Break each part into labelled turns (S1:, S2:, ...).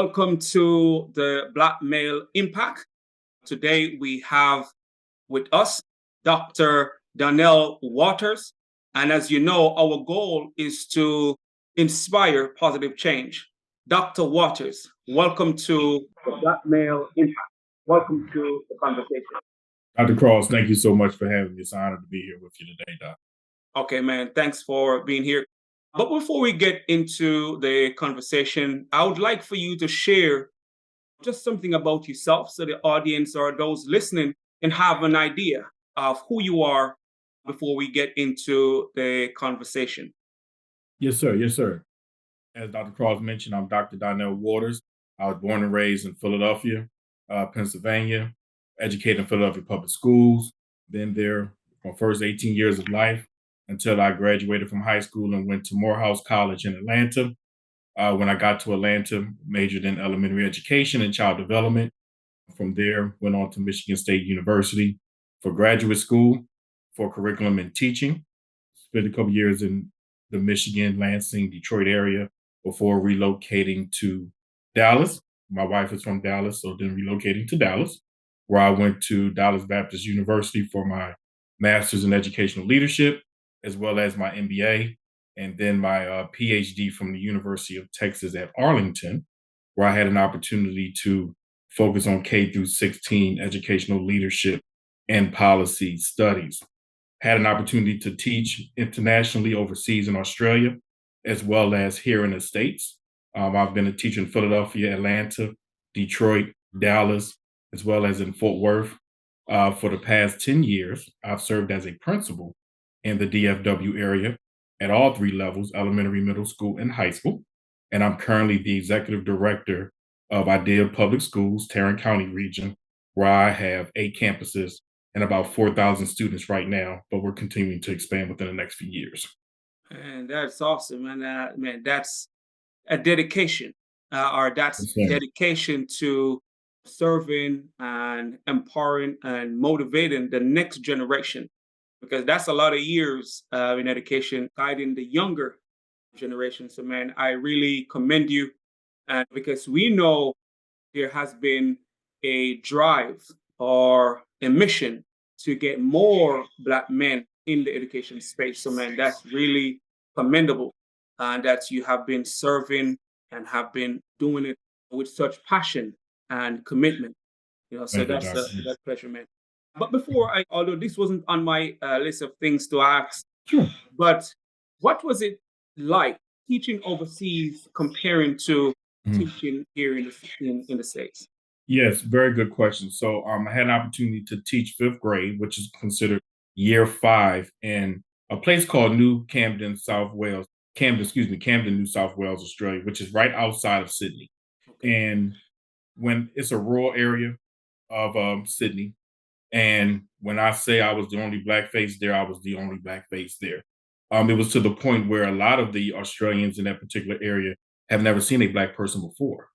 S1: Welcome to the Black Male Impact. Today we have with us Dr. Dionel Waters. And as you know, our goal is to inspire positive change. Dr. Waters, welcome to the Black Male Impact. Welcome to the conversation.
S2: Dr. Cross, thank you so much for having me. It's an honor to be here with you today, Doc.
S1: Okay, man. Thanks for being here. But before we get into the conversation, I would like for you to share just something about yourself so the audience or those listening can have an idea of who you are before we get into the conversation.
S2: Yes, sir. Yes, sir. As Dr. Cross mentioned, I'm Dr. Dionel Waters. I was born and raised in Philadelphia, Pennsylvania, educated in Philadelphia public schools. Been there for my first 18 years of life until I graduated from high school and went to Morehouse College in Atlanta. When I got to Atlanta, majored in elementary education and child development. From there, went on to Michigan State University for graduate school for curriculum and teaching. Spent a couple years in the Michigan, Lansing, Detroit area before relocating to Dallas. My wife is from Dallas, so then relocating to Dallas, where I went to Dallas Baptist University for my master's in educational leadership, as well as my MBA, and then my PhD from the University of Texas at Arlington, where I had an opportunity to focus on K through 16 educational leadership and policy studies. Had an opportunity to teach internationally overseas in Australia, as well as here in the States. I've been a teacher in Philadelphia, Atlanta, Detroit, Dallas, as well as in Fort Worth. For the past 10 years, I've served as a principal in the DFW area at all three levels, elementary, middle school, and high school. And I'm currently the executive director of Idea Public Schools, Tarrant County region, where I have 8 campuses and about 4,000 students right now, but we're continuing to expand within the next few years.
S1: And that's awesome. And man, that's a dedication, or that's
S2: Yes, sir.
S1: dedication to serving and empowering and motivating the next generation, because that's a lot of years in education, guiding the younger generation. So, man, I really commend you, and because we know there has been a drive or a mission to get more Black men in the education space. So, man, that's really commendable, and that you have been serving and have been doing it with such passion and commitment. So
S2: Thank you,
S1: that's
S2: Doctor.
S1: a pleasure, man. But before although this wasn't on my list of things to ask,
S2: Sure.
S1: but what was it like teaching overseas comparing to
S2: Mhm.
S1: teaching here in the States?
S2: Yes, very good question. So I had an opportunity to teach fifth grade, which is considered year five, in a place called New Camden, South Wales. Camden, New South Wales, Australia, which is right outside of Sydney.
S1: Okay.
S2: And when it's a rural area of Sydney, and when I say I was the only black face there, I was the only black face there. It was to the point where a lot of the Australians in that particular area have never seen a black person before.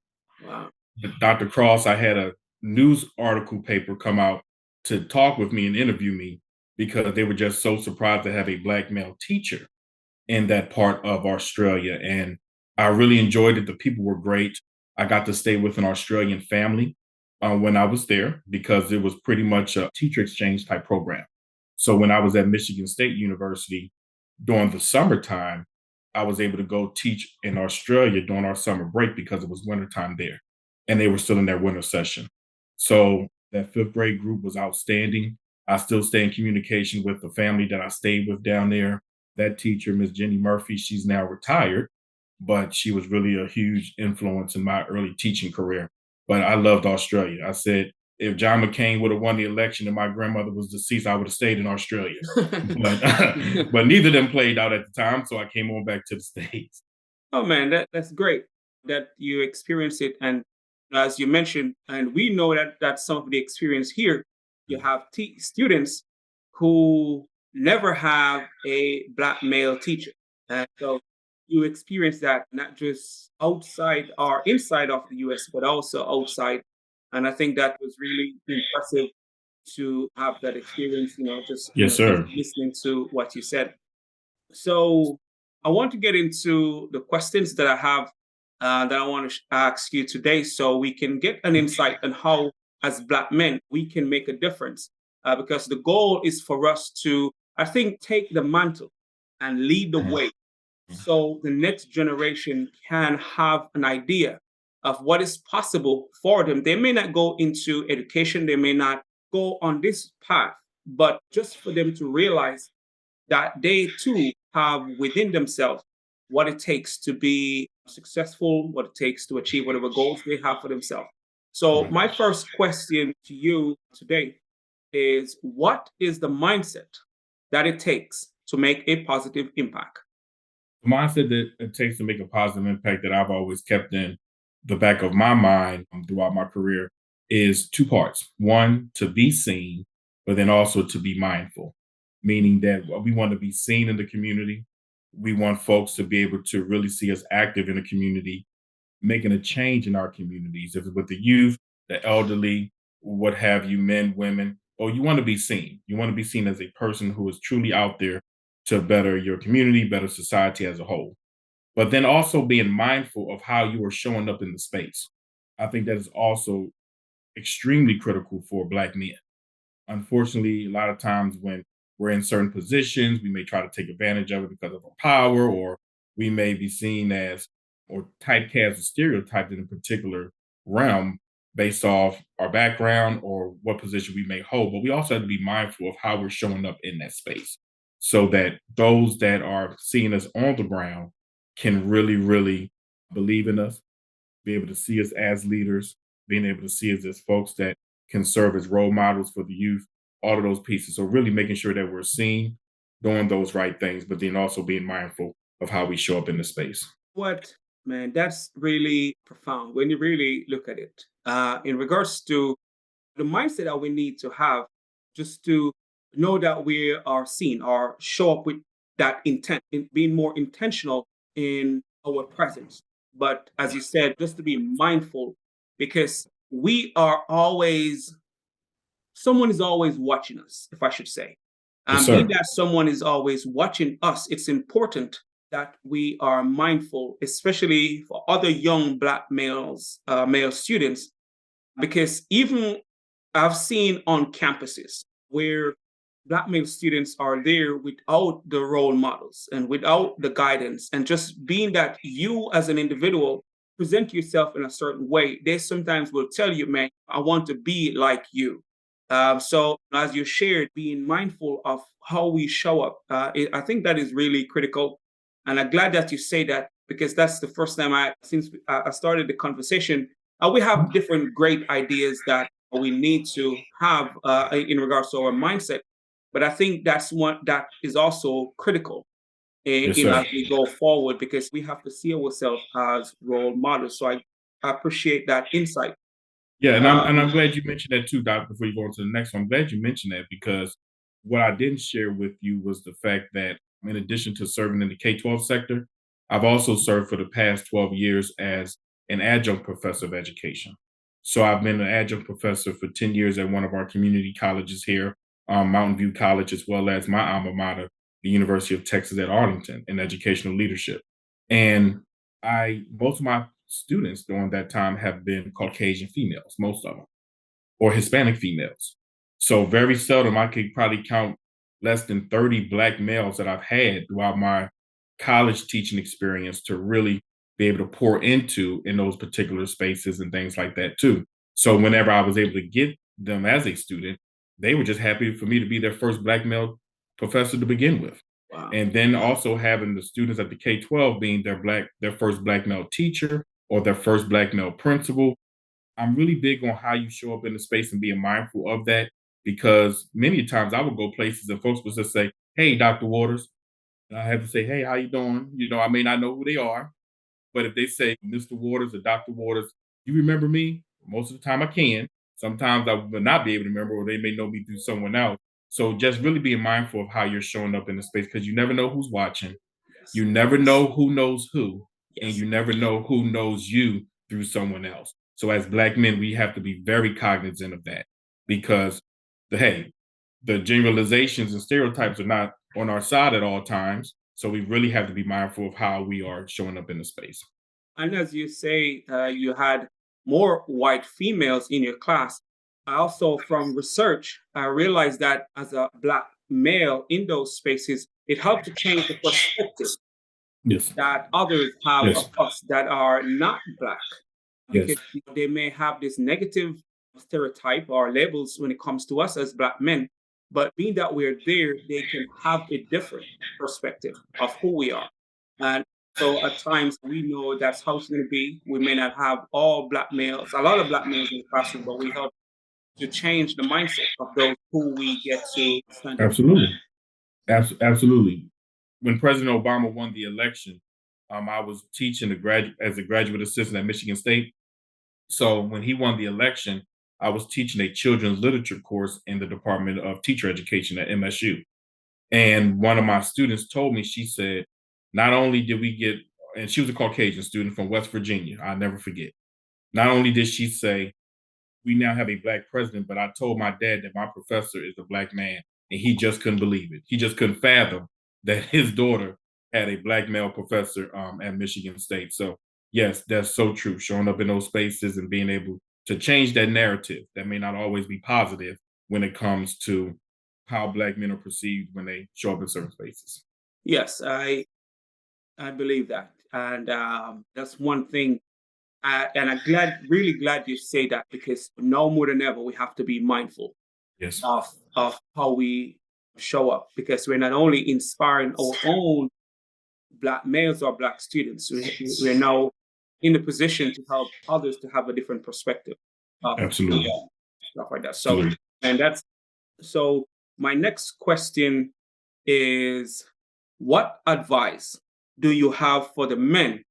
S1: Wow.
S2: Dr. Cross, I had a news article paper come out to talk with me and interview me because they were just so surprised to have a black male teacher in that part of Australia. And I really enjoyed it. The people were great. I got to stay with an Australian family when I was there because it was pretty much a teacher exchange type program. So when I was at Michigan State University during the summertime, I was able to go teach in Australia during our summer break because it was wintertime there and they were still in their winter session. So that fifth grade group was outstanding. I still stay in communication with the family that I stayed with down there. That teacher, Miss Jenny Murphy, she's now retired, but she was really a huge influence in my early teaching career. But I loved Australia. I said, if John McCain would have won the election and my grandmother was deceased, I would have stayed in Australia. But but neither of them played out at the time, so I came on back to the States.
S1: Oh man, that's great that you experienced it, and as you mentioned, and we know that that's some of the experience here. You have students who never have a Black male teacher, and so you experience that not just outside or inside of the U.S., but also outside. And I think that was really impressive to have that experience. Just
S2: Yes,
S1: just
S2: sir.
S1: listening to what you said. So I want to get into the questions that I have that I want to ask you today so we can get an insight on how, as Black men, we can make a difference. Because the goal is for us to, I think, take the mantle and lead the
S2: Mhm.
S1: way so the next generation can have an idea of what is possible for them. They may not go into education, they may not go on this path, but just for them to realize that they too have within themselves what it takes to be successful, what it takes to achieve whatever goals they have for themselves. So,
S2: Right.
S1: my first question to you today is, what is the mindset that it takes to make a positive impact?
S2: The mindset that it takes to make a positive impact that I've always kept in the back of my mind throughout my career is two parts. One, to be seen, but then also to be mindful, meaning that we want to be seen in the community. We want folks to be able to really see us active in the community, making a change in our communities. If it's with the youth, the elderly, what have you, men, women, or you want to be seen. You want to be seen as a person who is truly out there to better your community, better society as a whole. But then also being mindful of how you are showing up in the space. I think that is also extremely critical for Black men. Unfortunately, a lot of times when we're in certain positions, we may try to take advantage of it because of our power, or we may be seen as or typecast or stereotyped in a particular realm based off our background or what position we may hold. But we also have to be mindful of how we're showing up in that space so that those that are seeing us on the ground can really, really believe in us, be able to see us as leaders, being able to see us as folks that can serve as role models for the youth, all of those pieces. So really making sure that we're seen, doing those right things, but then also being mindful of how we show up in the space.
S1: What, man, that's really profound when you really look at it. In regards to the mindset that we need to have just to know that we are seen or show up with that intent, in being more intentional in our presence. But as you said, just to be mindful because we are always, someone is always watching us, if I should say.
S2: Yes,
S1: Being
S2: sir.
S1: that someone is always watching us, it's important that we are mindful, especially for other young Black males, male students, because even I've seen on campuses where Black male students are there without the role models and without the guidance, and just being that you as an individual present yourself in a certain way, they sometimes will tell you, man, I want to be like you. So, as you shared, being mindful of how we show up, I think that is really critical. And I'm glad that you say that because that's the first time since I started the conversation, we have different great ideas that we need to have in regards to our mindset. But I think that's one that is also critical
S2: Yes,
S1: in
S2: sir.
S1: as we go forward because we have to see ourselves as role models. So I appreciate that insight.
S2: Yeah, and I'm
S1: Um,
S2: glad you mentioned that too, Doc. Before you go on to the next one, I'm glad you mentioned that because what I didn't share with you was the fact that in addition to serving in the K-12 sector, I've also served for the past 12 years as an adjunct professor of education. So I've been an adjunct professor for 10 years at one of our community colleges here, Mountain View College, as well as my alma mater, the University of Texas at Arlington, in educational leadership. And I most of my students during that time have been Caucasian females, most of them, or Hispanic females. So very seldom I could probably count less than 30 Black males that I've had throughout my college teaching experience to really be able to pour into in those particular spaces and things like that too. So whenever I was able to get them as a student, they were just happy for me to be their first Black male professor to begin with.
S1: wow.
S2: And then also having the students at the K-12 being their first Black male teacher or their first Black male principal. I'm really big on how you show up in the space and being mindful of that because many times I would go places and folks would just say, "Hey, Dr. Waters," and I have to say, "Hey, how you doing?" You know, I may not know who they are, but if they say Mr. Waters or Dr. Waters, you remember me? Most of the time I can. Sometimes I will not be able to remember, or they may know me through someone else. So just really being mindful of how you're showing up in the space because you never know who's watching.
S1: Yes.
S2: You never know who knows who, and
S1: Yes.
S2: you never know who knows you through someone else. So as Black men, we have to be very cognizant of that because hey, the generalizations and stereotypes are not on our side at all times. So we really have to be mindful of how we are showing up in the space.
S1: And as you say, you had more white females in your class. I also, from research, I realized that as a black male in those spaces, it helped to change the perspective
S2: Yes.
S1: that others have
S2: Yes.
S1: of us that are not black, because
S2: Yes.
S1: they may have this negative stereotype or labels when it comes to us as black men. But being that we're there, they can have a different perspective of who we are. And so at times we know that's how it's going to be. We may not have all black males, a lot of black males in the classroom, but we help to change the mindset of those who we get to stand in.
S2: Absolutely. Absolutely. When President Obama won the election, I was teaching as a graduate assistant at Michigan State. So when he won the election, I was teaching a children's literature course in the Department of Teacher Education at MSU. And one of my students told me, she said, not only did we get, and she was a Caucasian student from West Virginia, I'll never forget. Not only did she say, we now have a black president, but I told my dad that my professor is a black man, and he just couldn't believe it. He just couldn't fathom that his daughter had a black male professor at Michigan State. So, yes, that's so true. Showing up in those spaces and being able to change that narrative that may not always be positive when it comes to how black men are perceived when they show up in certain spaces.
S1: Yes, I believe that, and that's one thing. And I'm really glad you say that, because now more than ever we have to be mindful
S2: Yes.
S1: of how we show up, because we're not only inspiring our own black males or black students, we're now in a position to help others to have a different perspective of
S2: Absolutely.
S1: stuff like that. So,
S2: Absolutely.
S1: and that's so. My next question is, what advice do you have for the men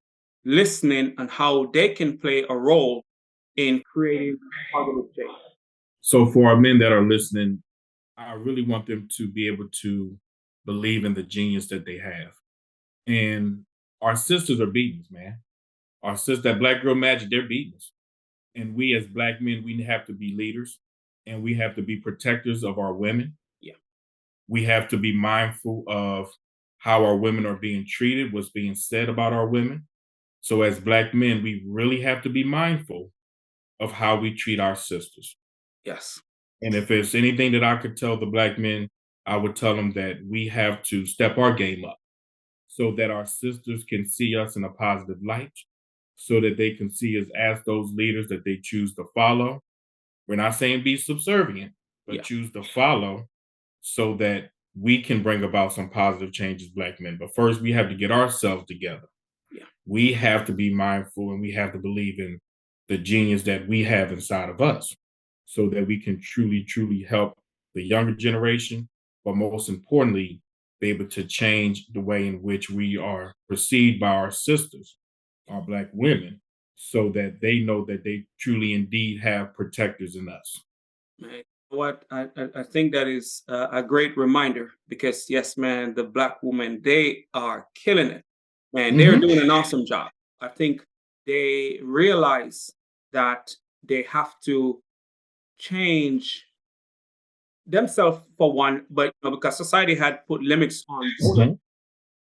S1: listening and how they can play a role in creating positive change?
S2: So, for our men that are listening, I really want them to be able to believe in the genius that they have. And our sisters are beating us, man. Our sister, that black girl magic, they're beating us. And we as black men, we have to be leaders and we have to be protectors of our women.
S1: Yeah.
S2: We have to be mindful of how our women are being treated, what's being said about our women. So as black men, we really have to be mindful of how we treat our sisters.
S1: Yes.
S2: And if there's anything that I could tell the black men, I would tell them that we have to step our game up so that our sisters can see us in a positive light, so that they can see us as those leaders that they choose to follow. We're not saying be subservient, but
S1: Yeah.
S2: choose to follow so that we can bring about some positive changes, black men. But first, we have to get ourselves together.
S1: Yeah.
S2: We have to be mindful and we have to believe in the genius that we have inside of us so that we can truly, truly help the younger generation, but most importantly, be able to change the way in which we are perceived by our sisters, our black women, so that they know that they truly indeed have protectors in us.
S1: Man, what I think that is a great reminder, because yes, man, the black women, they are killing it. Man, they're
S2: Hmm.
S1: doing an awesome job. I think they realize that they have to change themselves for one, but because society had put limits on both of them,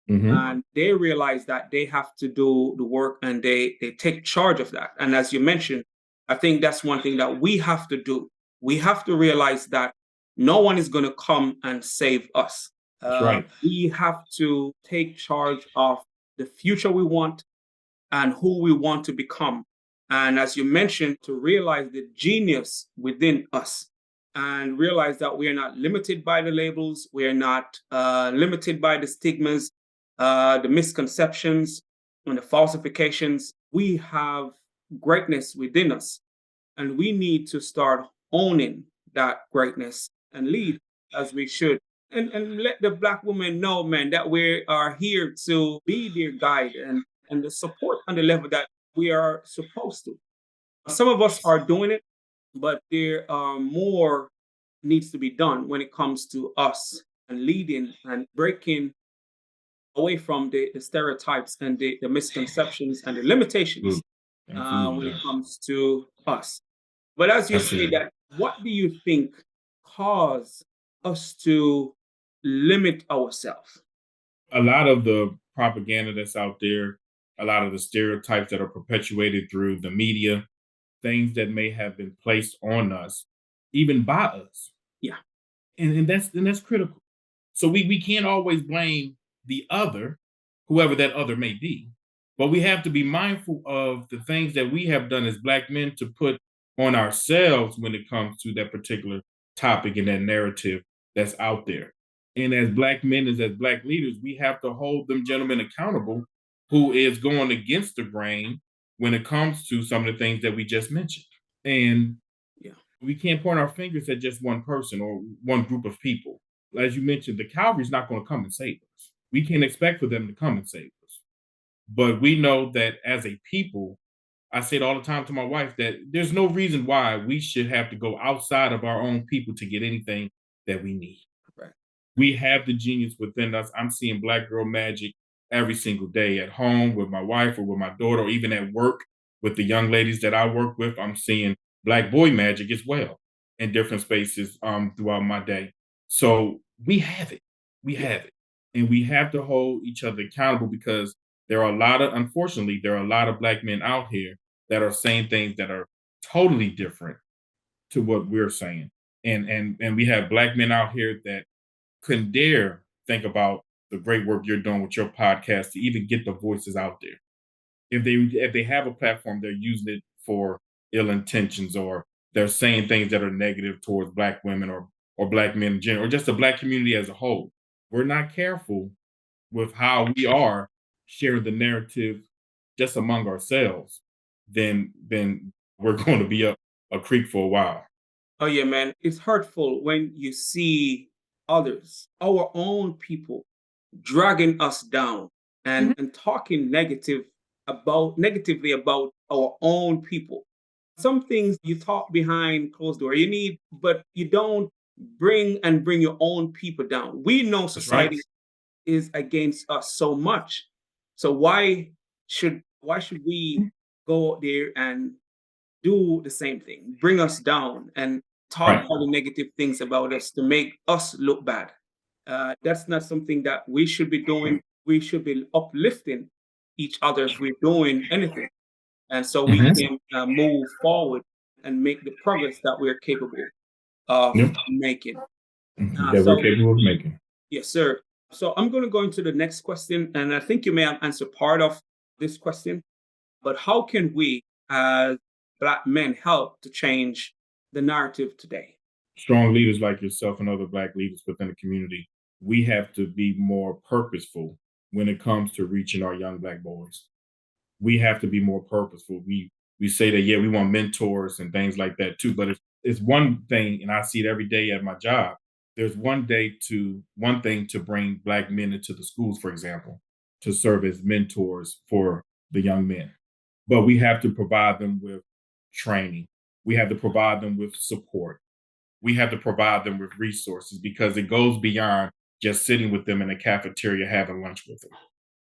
S2: Hmm. Hmm.
S1: and they realize that they have to do the work, and they take charge of that. And as you mentioned, I think that's one thing that we have to do. We have to realize that no one is going to come and save us.
S2: That's right.
S1: We have to take charge of the future we want and who we want to become. And as you mentioned, to realize the genius within us, and realize that we are not limited by the labels, we are not limited by the stigmas, the misconceptions, and the falsifications. We have greatness within us, and we need to start owning that greatness and lead as we should. And let the black woman know, man, that we are here to be their guide, and the support on the level that we are supposed to. Some of us are doing it, but there are more needs to be done when it comes to us and leading and breaking away from the stereotypes and the misconceptions and the limitations
S2: Absolutely.
S1: when
S2: Absolutely.
S1: it comes to us. But as you say
S2: Absolutely.
S1: that, what do you think cause us to limit ourselves?
S2: A lot of the propaganda that's out there a lot of the stereotypes that are perpetuated through the media, things that may have been placed on us, even by us.
S1: Yeah.
S2: And that's critical. So we can't always blame the other, whoever that other may be, but we have to be mindful of the things that we have done as Black men to put on ourselves when it comes to that particular topic and that narrative that's out there. And as Black men, as Black leaders, we have to hold them gentlemen accountable who is going against the grain when it comes to some of the things that we just mentioned. And
S1: Yeah.
S2: we can't point our fingers at just one person or one group of people. As you mentioned, the Calvary's not going to come and save us. We can't expect for them to come and save us. But we know that as a people, I say it all the time to my wife that there's no reason why we should have to go outside of our own people to get anything that we need.
S1: Right.
S2: We have the genius within us. I'm seeing Black girl magic every single day at home with my wife or with my daughter, or even at work with the young ladies that I work with. I'm seeing Black boy magic as well in different spaces throughout my day. So we have it. We
S1: Yeah.
S2: have it. And we have to hold each other accountable because unfortunately, there are a lot of Black men out here that are saying things that are totally different to what we're saying. And we have Black men out here that couldn't dare think about the great work you're doing with your podcast to even get the voices out there. If they have a platform, they're using it for ill intentions, or they're saying things that are negative towards Black women or Black men in general, or just the Black community as a whole. We're not careful with how we are sharing the narrative just among ourselves, then we're going to be up a creek for a while.
S1: Oh yeah, man. It's hurtful when you see others, our own people, dragging us down and talking negatively about our own people. Some things you talk behind closed door. You need, but you don't bring your own people down. We know
S2: That's right.
S1: society is against us so much. So why should we go out there and do the same thing, bring us down and talk
S2: Right.
S1: all the negative things about us to make us look bad? That's not something that we should be doing. We should be uplifting each other if we're doing anything. And so we
S2: Mhm.
S1: can move forward and make the progress that we're capable of
S2: Yep.
S1: making.
S2: That we're
S1: So,
S2: capable of making.
S1: yes, sir. So I'm going to go into the next question, and I think you may have answered part of this question, but how can we, as Black men, help to change the narrative today?
S2: Strong leaders like yourself and other Black leaders within the community, we have to be more purposeful when it comes to reaching our young Black boys. We have to be more purposeful. We say that, yeah, we want mentors and things like that too, but it's one thing, and I see it every day at my job. There's one thing to bring Black men into the schools, for example, to serve as mentors for the young men. But we have to provide them with training. We have to provide them with support. We have to provide them with resources because it goes beyond just sitting with them in a cafeteria having lunch with them.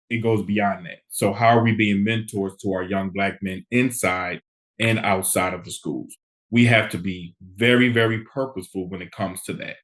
S2: It goes beyond that. So, how are we being mentors to our young Black men inside and outside of the schools? We have to be very, very purposeful when it comes to that.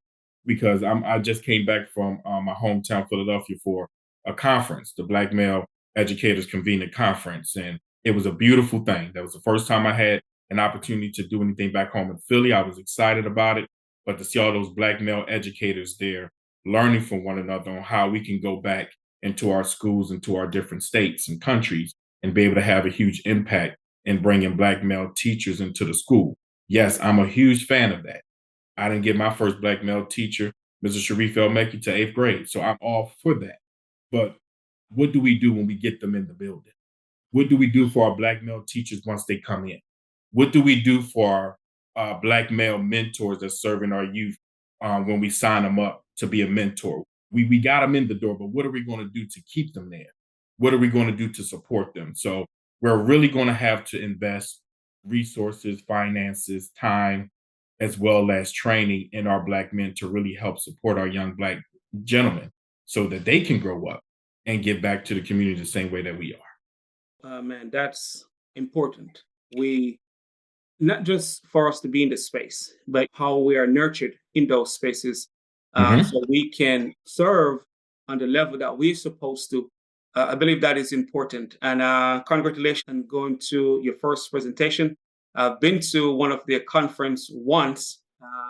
S2: Because I just came back from my hometown, Philadelphia, for a conference, the Black Male Educators Convened a Conference. And it was a beautiful thing. That was the first time I had an opportunity to do anything back home in Philly. I was excited about it. But to see all those Black male educators there learning from one another on how we can go back into our schools, into our different states and countries, and be able to have a huge impact in bringing Black male teachers into the school. Yes, I'm a huge fan of that. I didn't get my first Black male teacher, Mr. Sharif El Mekki, to eighth grade. So I'm all for that. But what do we do when we get them in the building? What do we do for our Black male teachers once they come in? What do we do for our Black male mentors that serve in our youth when we sign them up to be a mentor? We got them in the door, but what are we going to do to keep them there? What are we going to do to support them? So we're really going to have to invest resources, finances, time, as well as training in our Black men to really help support our young Black gentlemen so that they can grow up and give back to the community the same way that we are.
S1: Man, that's important. We not just for us to be in the space, but how we are nurtured in those spaces,
S2: Mhm.
S1: so we can serve on the level that we're supposed to, I believe that is important. And congratulations on going to your first presentation. I've been to one of their conference once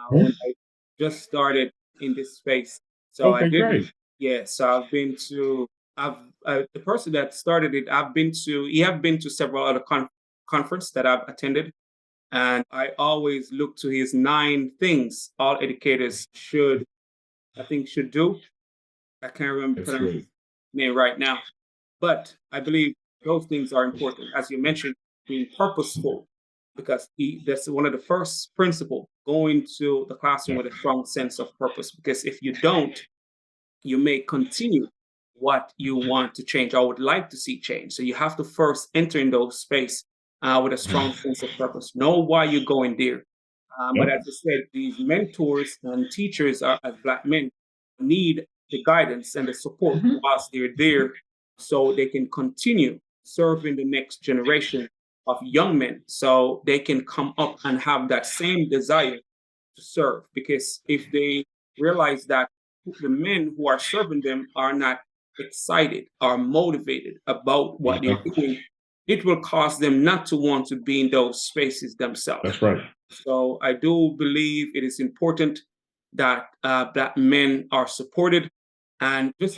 S2: Hmm?
S1: when I just started in this space. So I
S2: Okay,
S1: did,
S2: great.
S1: yeah. So I've been to. I've the person that started it. I've been to. He have been to several other conference that I've attended, and I always look to his 9 things all educators should, I think, should do. I can't remember
S2: That's
S1: pronounce his
S2: great.
S1: name right now, but I believe those things are important. As you mentioned, being purposeful, because that's one of the first principle, going to the classroom
S2: Yeah.
S1: with a strong sense of purpose. Because if you don't, you may continue what you want to change or would like to see change. So you have to first enter in those space with a strong sense of purpose. Know why you're going there. But
S2: Yep.
S1: as I said, these mentors and teachers are, as Black men, need the guidance and the support
S2: Mhm.
S1: whilst they're there, so they can continue serving the next generation of young men, so they can come up and have that same desire to serve. Because if they realize that the men who are serving them are not excited or motivated about what they're
S2: Yeah.
S1: doing, it will cause them not to want to be in those spaces themselves.
S2: That's right.
S1: So I do believe it is important that Black men are supported. And just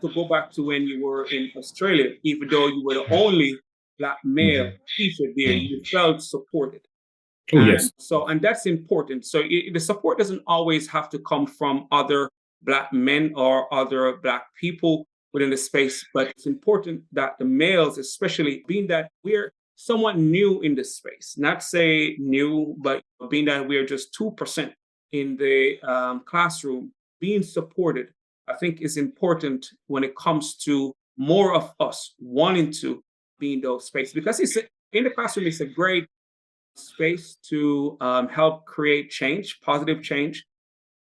S1: to go back to when you were in Australia, even though you were the only Black male
S2: Mhm.
S1: teacher there, you
S2: Mhm.
S1: felt supported.
S2: Oh, yes.
S1: And that's important. So the support doesn't always have to come from other Black men or other Black people within the space, but it's important that the males, especially being that we're somewhat new in this space, not say new, but being that we're just 2% in the classroom, being supported, I think is important when it comes to more of us wanting to be in those spaces, because in the classroom, it's a great space to help create change, positive change.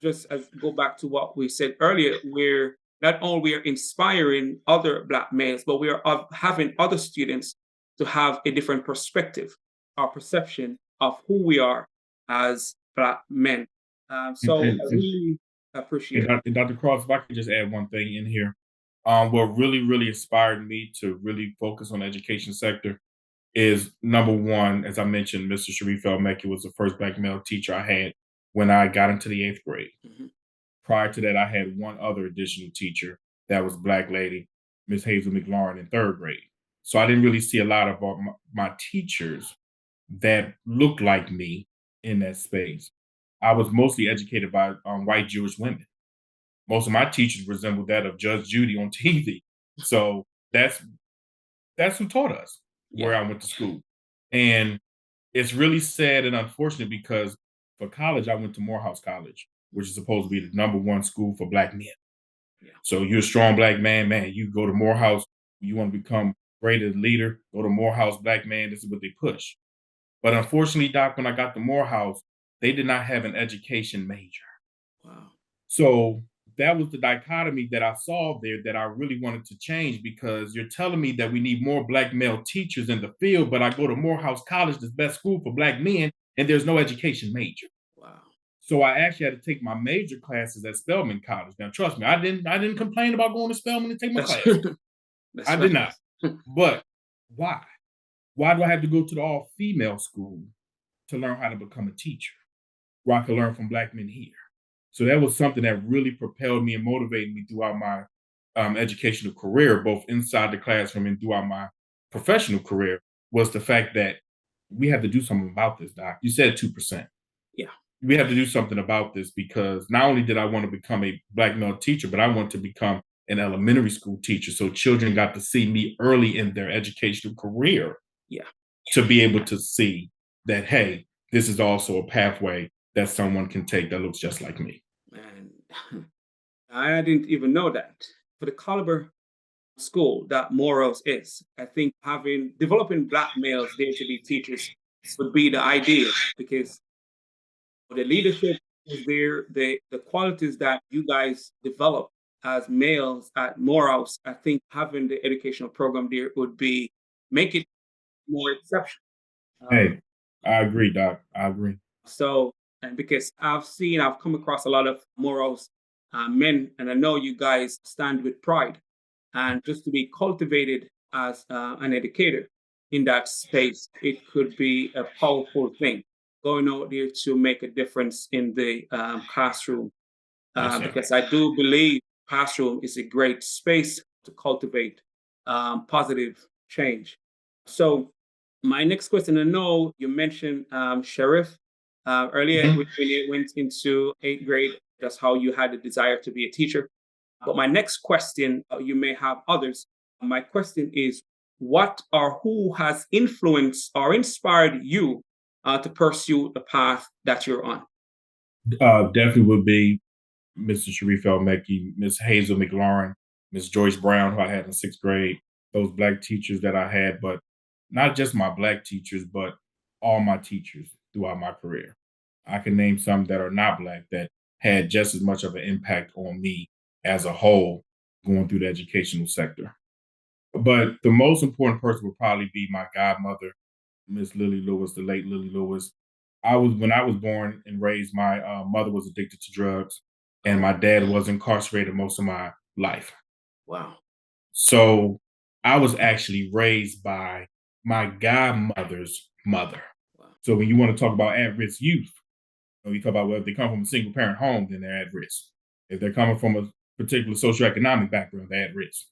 S1: Just as go back to what we said earlier, we're not only we are inspiring other Black males, but we are having other students to have a different perspective or perception of who we are as Black men.
S2: And,
S1: So
S2: and,
S1: I
S2: and,
S1: really appreciate it.
S2: and Dr. Cross, if I could just add one thing in here, what really, really inspired me to really focus on the education sector is number one, as I mentioned, Mr. Sharif El Mekki was the first Black male teacher I had when I got into the 8th grade.
S1: Mhm.
S2: Prior to that, I had one other additional teacher that was a Black lady, Miss Hazel McLaurin, in 3rd grade. So I didn't really see a lot of my teachers that looked like me in that space. I was mostly educated by white Jewish women. Most of my teachers resembled that of Judge Judy on TV. So that's that's who taught us
S1: Yeah,
S2: where I went to school. And it's really sad and unfortunate because for college, I went to Morehouse College, which is supposed to be the #1 school for Black men.
S1: yeah,
S2: So you're a strong Black man, man. You go to Morehouse, you want to become great as a leader, go to Morehouse, Black man. This is what they push. But unfortunately, Doc, when I got to Morehouse, they did not have an education major.
S1: wow,
S2: So that was the dichotomy that I saw there that I really wanted to change because you're telling me that we need more Black male teachers in the field, but I go to Morehouse College, the best school for Black men, and there's no education major.
S1: wow.
S2: So I actually had to take my major classes at Spelman College. Now, trust me, I didn't complain about going to Spelman and take my
S1: That's
S2: classes.
S1: that's
S2: I did not.
S1: fantastic.
S2: But why? Why do I have to go to the all female school to learn how to become a teacher? Where I could learn from Black men here. So that was something that really propelled me and motivated me throughout my educational career, both inside the classroom and throughout my professional career, was the fact that we have to do something about this, Doc. You said 2%.
S1: Yeah,
S2: We have to do something about this because not only did I want to become a Black male teacher, but I want to become an elementary school teacher. So children got to see me early in their educational career
S1: yeah.
S2: to be able to see that, hey, this is also a pathway that someone can take that looks just like me.
S1: And I didn't even know that. For the caliber school that Morals is, I think having developing Black males there to be teachers would be the ideal, because the leadership is there, the qualities that you guys develop as males at Morals, I think having the educational program there would be make it more exceptional. Um,
S2: Hey, I agree, Doc. I agree.
S1: So, and because I've come across a lot of Morals men, and I know you guys stand with pride. and just to be cultivated as an educator in that space, it could be a powerful thing. Going out there to make a difference in the classroom,
S2: Yes, sir.
S1: because I do believe classroom is a great space to cultivate positive change. So, my next question, I know you mentioned sheriff earlier
S2: Mhm.
S1: when you went into eighth grade. That's how you had the desire to be a teacher. But my next question, you may have others. My question is, what or who has influenced or inspired you to pursue the path that you're on?
S2: Definitely would be Mr. Sharif El Mekki, Miss Hazel McLaurin, Miss Joyce Brown, who I had in sixth grade, those black teachers that I had, but not just my black teachers, but all my teachers throughout my career. I can name some that are not black that had just as much of an impact on me as a whole going through the educational sector. But the most important person would probably be my godmother, Miss Lily Lewis, the late Lily Lewis. When I was born and raised, my mother was addicted to drugs, and
S1: Oh,
S2: my dad was incarcerated most of my life.
S1: wow.
S2: So I was actually raised by my godmother's mother.
S1: Wow.
S2: So when you want to talk about at-risk youth, when you talk about, well, if they come from a single parent home, then they're at risk. If they're coming from a particular socioeconomic background, they're at risk.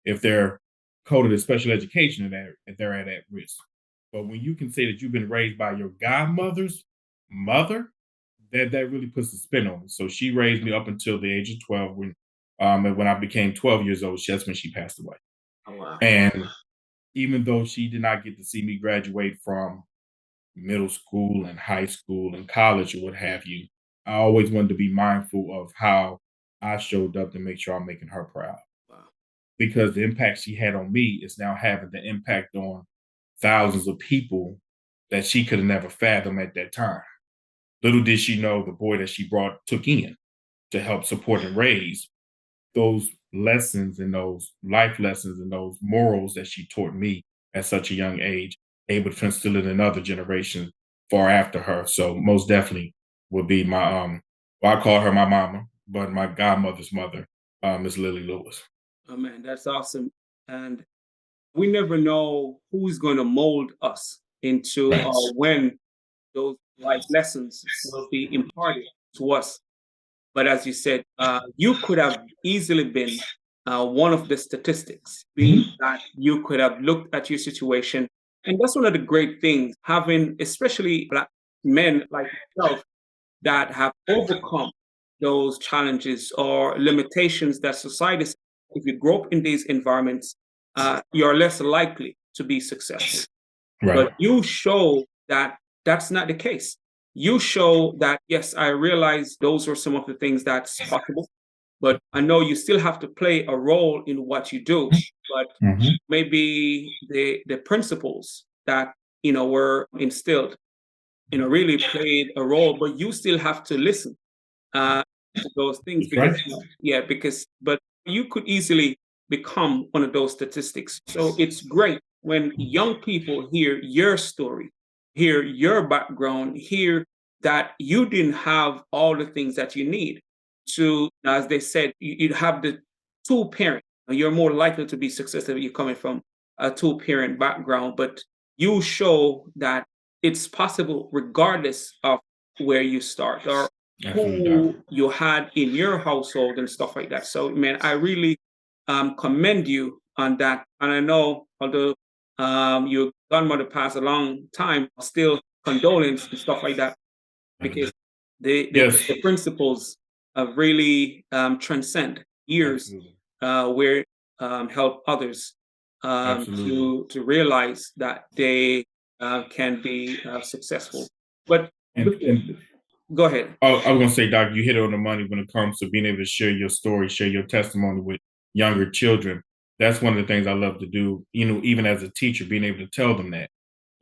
S2: If they're coded as special education, they're at risk. But when you can say that you've been raised by your godmother's mother, that really puts a spin on it. So she raised me up until the age of 12. And when I became 12 years old, that's when she passed away.
S1: Oh, wow.
S2: And even though she did not get to see me graduate from middle school and high school and college or what have you, I always wanted to be mindful of how I showed up to make sure I'm making her proud.
S1: Wow.
S2: Because the impact she had on me is now having the impact on thousands of people that she could have never fathomed at that time. Little did she know the boy that she brought took in to help support and raise those lessons and those life lessons and those morals that she taught me at such a young age, able to instill it in other generations far after her. So most definitely would be my well, I call her my mama, but my godmother's mother, Miss Lily Lewis.
S1: Oh, man, that's awesome. And we never know who's going to mold us into
S2: Right.
S1: or when those life lessons will be imparted to us. But as you said, you could have easily been one of the statistics, being
S2: Mhm.
S1: that you could have looked at your situation. And that's one of the great things, having especially Black men like yourself that have overcome those challenges or limitations that society says. If you grow up in these environments, you're less likely to be successful.
S2: Right.
S1: But you show that that's not the case. You show that, yes, I realize those are some of the things that's possible, but I know you still have to play a role in what you do. But
S2: Mhm.
S1: maybe the principles that were instilled, really played a role, but you still have to listen to those things
S2: That's
S1: because
S2: right.
S1: yeah, because but you could easily become one of those statistics. So it's great when young people hear your story, hear your background, hear that you didn't have all the things that you need to, as they said, you have the two parent. You're more likely to be successful if you're coming from a two parent background, but you show that it's possible regardless of where you start or
S2: Absolutely, Doc.
S1: who you had in your household and stuff like that. So, man, I really commend you on that. And I know, although your grandmother passed a long time, still condolence and stuff like that, because
S2: Yes,
S1: the principles of really transcend years
S2: absolutely.
S1: where help others
S2: Absolutely.
S1: to realize that they can be successful. But before,
S2: And
S1: go ahead.
S2: I was gonna say, Doc, you hit it on the money when it comes to being able to share your story, share your testimony with younger children. That's one of the things I love to do, even as a teacher, being able to tell them that.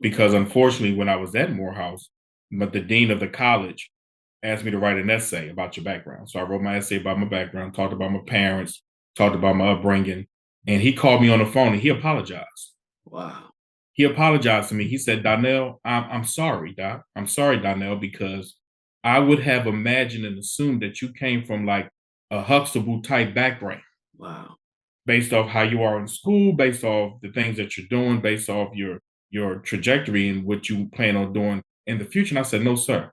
S2: Because unfortunately, when I was at Morehouse, but the dean of the college asked me to write an essay about your background. So I wrote my essay about my background, talked about my parents, talked about my upbringing, and he called me on the phone and he apologized.
S1: Wow.
S2: He apologized to me. He said, Donnell, I'm sorry, Doc. I'm sorry, Donnell, because I would have imagined and assumed that you came from like a Huxtable type background.
S1: Wow.
S2: based off how you are in school, based off the things that you're doing, based off your trajectory and what you plan on doing in the future. And I said, no, sir,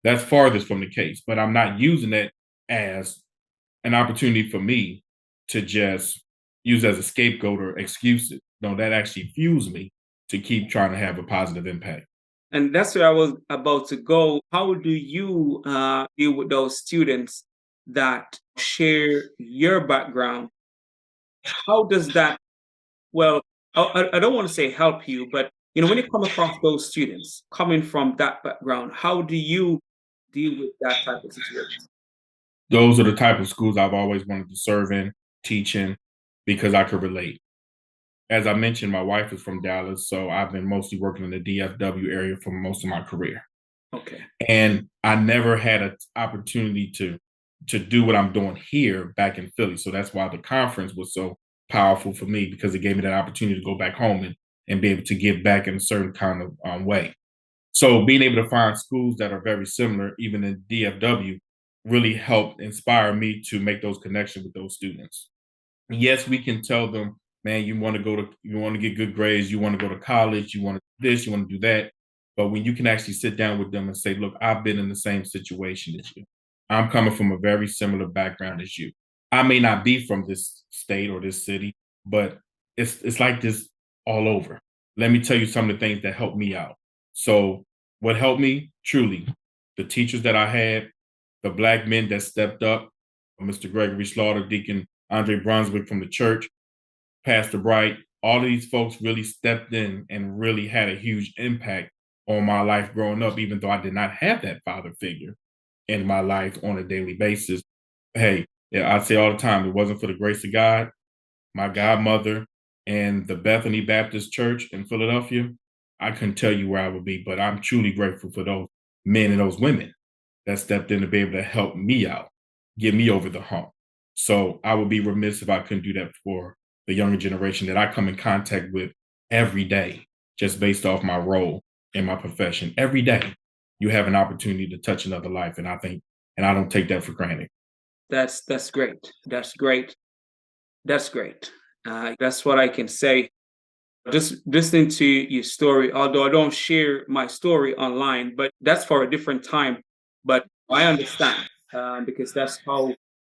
S2: that's farthest from the case. But I'm not using it as an opportunity for me to just use as a scapegoat or excuse it. No, that actually fuels me to keep trying to have a positive impact.
S1: And that's where I was about to go. How do you deal with those students that share your background? How does that, well, I don't want to say help you, but when you come across those students coming from that background, how do you deal with that type of situation?
S2: Those are the type of schools I've always wanted to serve in, teach in, because I could relate. As I mentioned, my wife is from Dallas, so I've been mostly working in the DFW area for most of my career.
S1: Okay.
S2: And I never had an opportunity to do what I'm doing here back in Philly. So that's why the conference was so powerful for me because it gave me that opportunity to go back home and be able to give back in a certain kind of way. So being able to find schools that are very similar, even in DFW, really helped inspire me to make those connections with those students. Yes, we can tell them, man, you want to get good grades, you want to go to college, you want to do this, you want to do that. But when you can actually sit down with them and say, look, I've been in the same situation as you. I'm coming from a very similar background as you. I may not be from this state or this city, but it's like this all over. Let me tell you some of the things that helped me out. So what helped me truly, the teachers that I had, the black men that stepped up, Mr. Gregory Slaughter, Deacon Andre Brunswick from the church, Pastor Bright, all of these folks really stepped in and really had a huge impact on my life growing up, even though I did not have that father figure in my life on a daily basis. Hey, yeah, I say all the time, it wasn't for the grace of God, my godmother, and the Bethany Baptist Church in Philadelphia, I couldn't tell you where I would be, but I'm truly grateful for those men and those women that stepped in to be able to help me out, get me over the hump. So I would be remiss if I couldn't do that for the younger generation that I come in contact with every day, just based off my role in my profession. Every day, you have an opportunity to touch another life, and I don't take that for granted.
S1: That's great. That's great. That's great. That's what I can say. Just listening to your story, although I don't share my story online, but that's for a different time. But I understand because that's how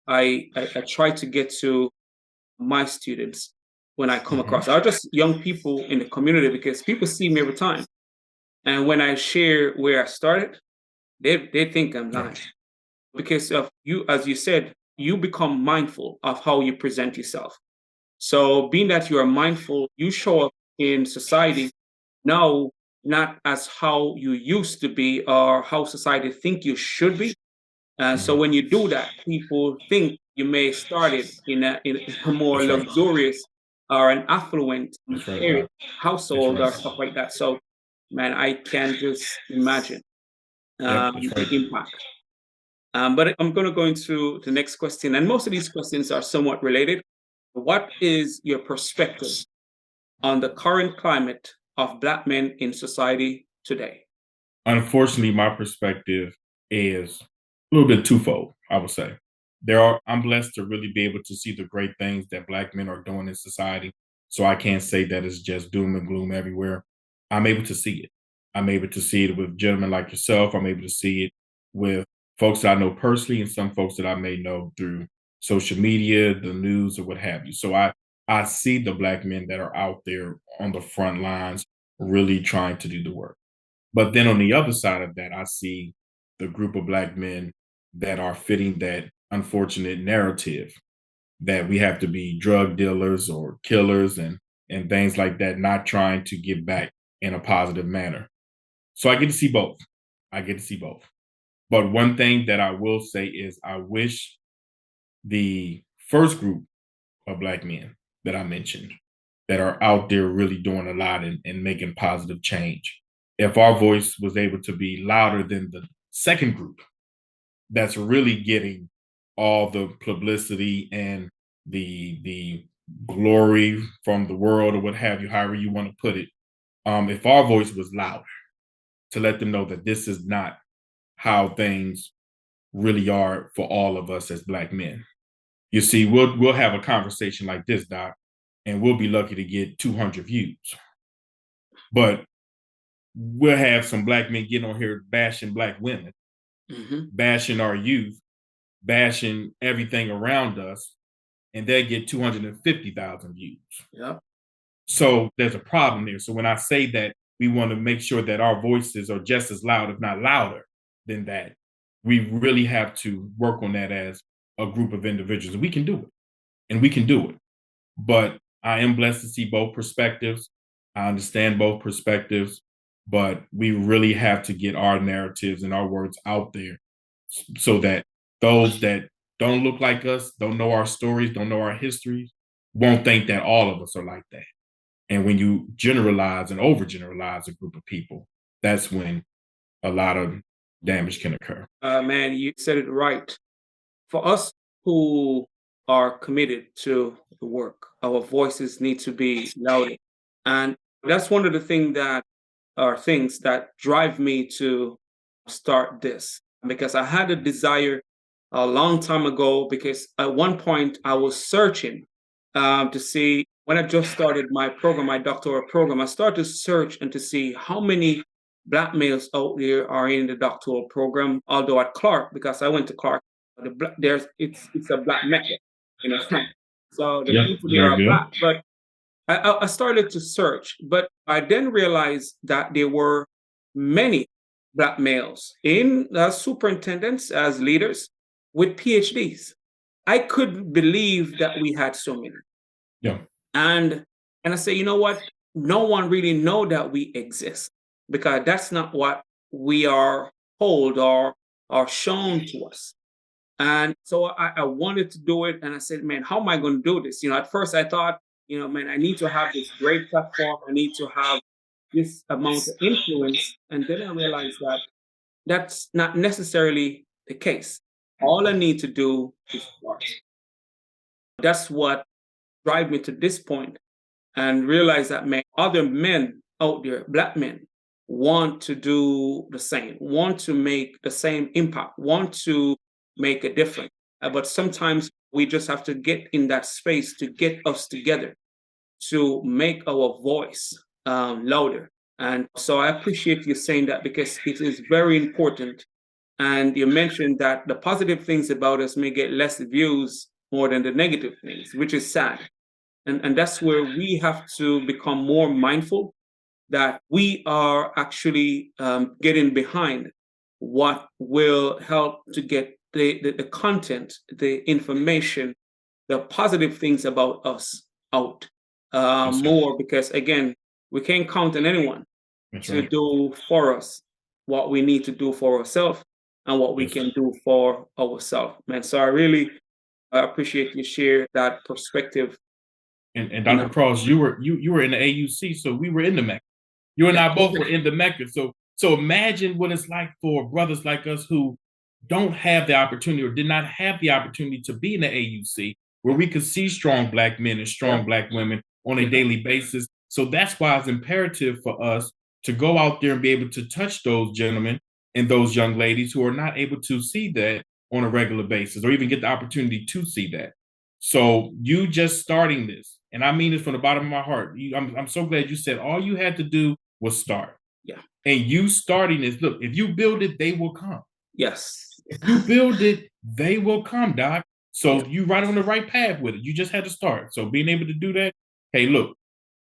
S1: I try to get to my students when I come
S2: Mhm.
S1: across. Are just young people in the community because people see me every time, and when I share where I started, they think I'm
S2: Yeah,
S1: lying because of you, as you said, you become mindful of how you present yourself. So, being that you are mindful, you show up in society now not as how you used to be or how society think you should be. So,
S2: mhm.
S1: when you do that, people think you may started in a more
S2: That's right.
S1: luxurious or an affluent
S2: That's right,
S1: area,
S2: Doc. That's
S1: household
S2: right.
S1: or stuff like that. So, man, I can just imagine
S2: Yep, that's
S1: the
S2: right.
S1: impact. But I'm going to go into the next question, and most of these questions are somewhat related. What is your perspective on the current climate of Black men in society today?
S2: Unfortunately, my perspective is a little bit twofold, I would say. I'm blessed to really be able to see the great things that Black men are doing in society. So I can't say that it's just doom and gloom everywhere. I'm able to see it. I'm able to see it with gentlemen like yourself. I'm able to see it with folks that I know personally and some folks that I may know through social media, the news, or what have you. So I see the Black men that are out there on the front lines really trying to do the work. But then on the other side of that, I see the group of Black men that are fitting that unfortunate narrative that we have to be drug dealers or killers and things like that, not trying to give back in a positive manner. So I get to see both. I get to see both. But one thing that I will say is I wish the first group of Black men that I mentioned that are out there really doing a lot and making positive change. If our voice was able to be louder than the second group that's really getting all the publicity and the glory from the world or what have you, however you want to put it, if our voice was louder to let them know that this is not how things really are for all of us as Black men. You see, we'll have a conversation like this, Doc, and we'll be lucky to get 200 views. But we'll have some black men getting on here bashing black women,
S1: Hmm.
S2: bashing our youth, bashing everything around us, and they get 250,000 views.
S1: Yeah.
S2: So there's a problem there. So when I say that we want to make sure that our voices are just as loud, if not louder than that, we really have to work on that as a group of individuals. And we can do it. And we can do it. But I am blessed to see both perspectives. I understand both perspectives, but we really have to get our narratives and our words out there so that those that don't look like us, don't know our stories, don't know our histories, won't think that all of us are like that. And when you generalize and overgeneralize a group of people, that's when a lot of damage can occur.
S1: Man, you said it right. For us who are committed to the work, our voices need to be louder. And that's one of the things that are things that drive me to start this. Because I had a desire a long time ago, because at one point I was searching to see when I just started my program, my doctoral program, I started to search and to see how many black males out there are in the doctoral program. Although at Clark, because I went to Clark, there's it's a black mecca, you know. So the
S2: Yep,
S1: people there
S2: very
S1: are
S2: good.
S1: black, but I started to search, but I then realized that there were many black males in superintendents as leaders with PhDs. I couldn't believe that we had so many.
S2: Yeah,
S1: And I say, you know what? No one really know that we exist, because that's not what we are told or are shown to us. And so I wanted to do it. And I said, man, how am I going to do this? At first I thought, man, I need to have this great platform. I need to have this amount of influence. And then I realized that that's not necessarily the case. All I need to do is start. That's what drive me to this point, and realize that, man, other men out there, black men, want to do the same, want to make the same impact, want to make a difference. But sometimes we just have to get in that space to get us together to make our voice louder. And so I appreciate you saying that, because it is very important. And you mentioned that the positive things about us may get less views more than the negative things, which is sad. And that's where we have to become more mindful that we are actually getting behind what will help to get the content, the information, the positive things about us out
S2: yes, sir.
S1: more, because again, we can't count on anyone
S2: That's
S1: to
S2: right.
S1: do for us what we need to do for ourselves and what we
S2: Yes, sir.
S1: can do for ourselves, man. So I really appreciate you share that perspective.
S2: And
S1: You
S2: Dr.
S1: know,
S2: Cross, you were in the AUC, so we were in the Mecca. You and
S1: yeah.
S2: I both were in the Mecca. So imagine what it's like for brothers like us who don't have the opportunity or did not have the opportunity to be in the AUC, where we could see strong black men and
S1: Yeah.
S2: strong black women on a
S1: Yeah.
S2: daily basis. So that's why it's imperative for us to go out there and be able to touch those gentlemen and those young ladies who are not able to see that on a regular basis or even get the opportunity to see that. So you just starting this, and I mean it from the bottom of my heart. I'm so glad you said all you had to do was start.
S1: Yeah.
S2: And you starting this, look, if you build it, they will come.
S1: Yes.
S2: If you build it, they will come, Doc.
S1: Yeah.
S2: So you right on the right path with it. You just had to start. So being able to do that, hey, look,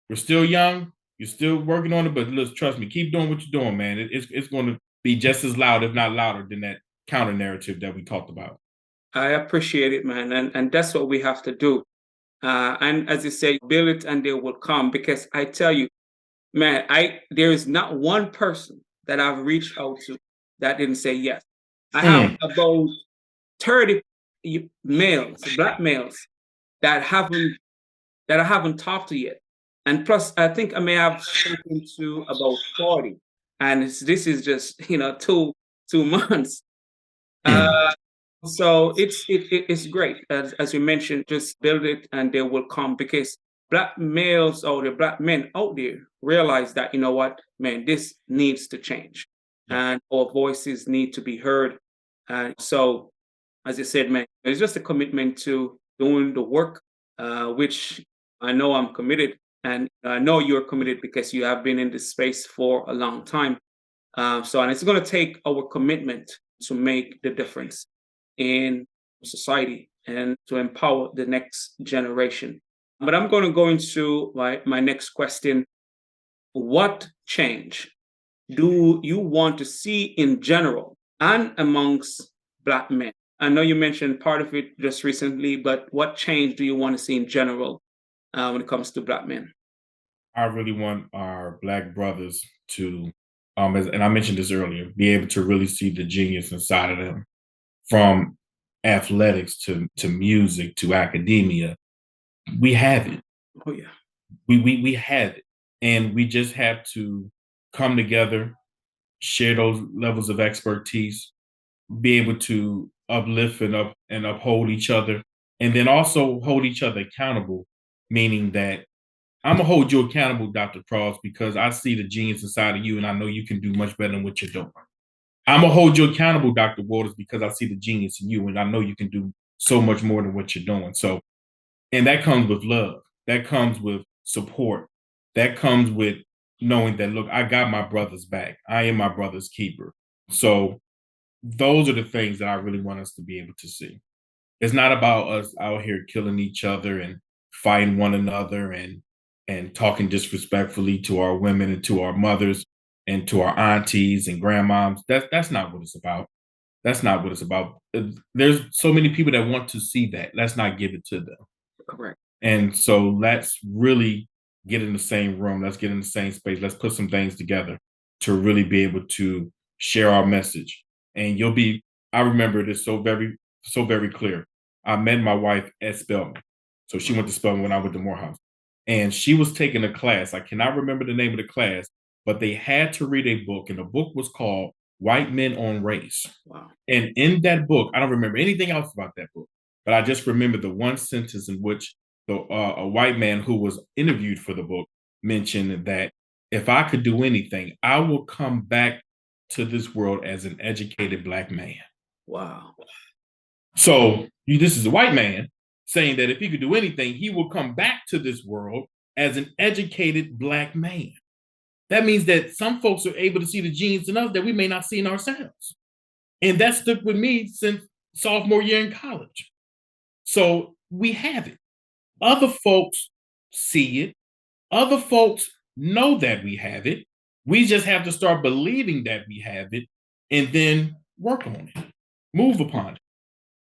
S2: we're still young. You're still working on it, but let's trust me, keep doing what you're doing, man. It's going to be just as loud, if not louder, than that counter narrative that we talked about.
S1: I appreciate it, man. And that's what we have to do. And as you say, build it and they will come. Because I tell you, man, there is not one person that I've reached out to that didn't say yes. I have
S2: Mm,
S1: about 30 males, black males, that haven't that I haven't talked to yet. And plus, I think I may have spoken to about 40. And this is just, 2 months.
S2: mm.
S1: Uh, so it's great. As you mentioned, just build it and they will come, because black males or the black men out there realize that, you know what, man, this needs to change.
S2: Yeah.
S1: And our voices need to be heard. And so, as you said, man, it's just a commitment to doing the work, which I know I'm committed, and I know you're committed because you have been in this space for a long time. And it's going to take our commitment to make the difference in society and to empower the next generation. But I'm going to go into my next question. What change do you want to see in general and amongst Black men? I know you mentioned part of it just recently, but what change do you want to see in general when it comes to Black men?
S2: I really want our Black brothers to, and I mentioned this earlier, be able to really see the genius inside of them, from athletics to music to academia. We have it.
S1: Oh, yeah.
S2: We have it, and we just have to come together, share those levels of expertise, be able to uplift and uphold each other, and then also hold each other accountable. Meaning that I'm gonna hold you accountable, Dr. Cross, because I see the genius inside of you, and I know you can do much better than what you're doing. I'm gonna hold you accountable, Dr. Waters, because I see the genius in you, and I know you can do so much more than what you're doing. So, and that comes with love. That comes with support. That comes with knowing that, look, I got my brother's back. I am my brother's keeper. So those are the things that I really want us to be able to see. It's not about us out here killing each other and fighting one another and talking disrespectfully to our women and to our mothers and to our aunties and grandmoms. That's not what it's about. That's not what it's about. There's so many people that want to see that. Let's not give it to them.
S1: Correct.
S2: And so let's really get in the same room. Let's get in the same space. Let's put some things together to really be able to share our message. And I remember this so very clear. I met my wife at Spelman. So she went to Spelman when I went to Morehouse. And she was taking a class. I cannot remember the name of the class, but they had to read a book. And the book was called White Men on Race.
S1: Wow.
S2: And in that book, I don't remember anything else about that book, but I just remember the one sentence in which a white man who was interviewed for the book mentioned that if I could do anything, I will come back to this world as an educated Black man.
S1: Wow.
S2: So this is a white man saying that if he could do anything, he will come back to this world as an educated Black man. That means that some folks are able to see the genius in us that we may not see in ourselves. And that stuck with me since sophomore year in college. So we have it. Other folks see it. Other folks know that we have it. We just have to start believing that we have it and then work on it, move upon it.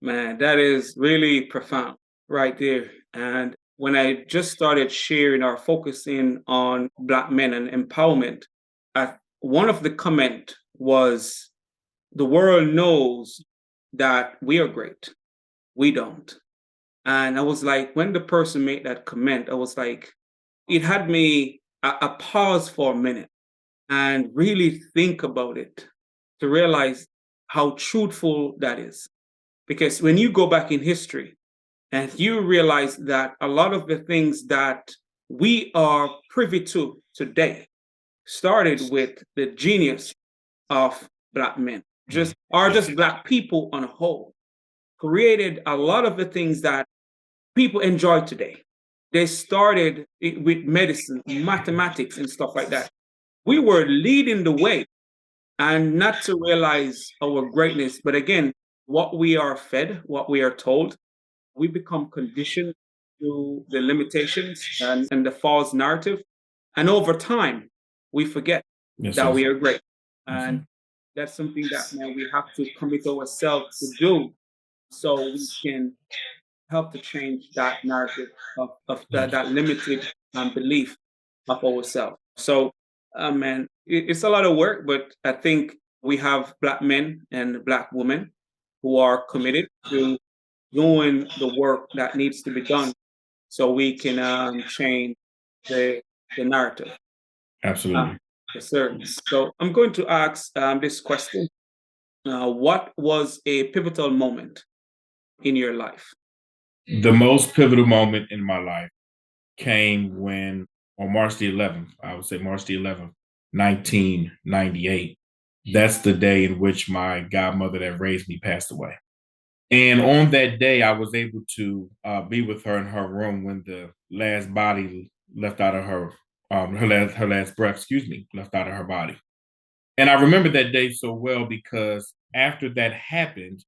S1: Man, that is really profound right there. And when I just started sharing or focusing on Black men and empowerment, one of the comment was, the world knows that we are great. We don't. And I was like, when the person made that comment, I was like, it had me a pause for a minute and really think about it to realize how truthful that is. Because when you go back in history and you realize that a lot of the things that we are privy to today started with the genius of Black men, just Black people on a whole, created a lot of the things that people enjoy today. They started with medicine, mathematics, and stuff like that. We were leading the way, and not to realize our greatness. But again, what we are fed, what we are told, we become conditioned to the limitations and the false narrative. And over time, we forget
S2: Yes,
S1: that
S2: sir.
S1: we are great.
S2: Yes, sir.
S1: And that's something that, man, we have to commit ourselves to do so we can help to change that narrative of that limited belief of ourselves. So, man, it's a lot of work, but I think we have Black men and Black women who are committed to doing the work that needs to be done so we can change the, the narrative.
S2: Absolutely.
S1: Yes, sir. So I'm going to ask this question. What was a pivotal moment in your life?
S2: The most pivotal moment in my life came when, on March the 11th, I would say March the 11th, 1998. That's the day in which my godmother that raised me passed away. And on that day, I was able to be with her in her room when the last body left out of her, her last breath, excuse me, left out of her body. And I remember that day so well because after that happened,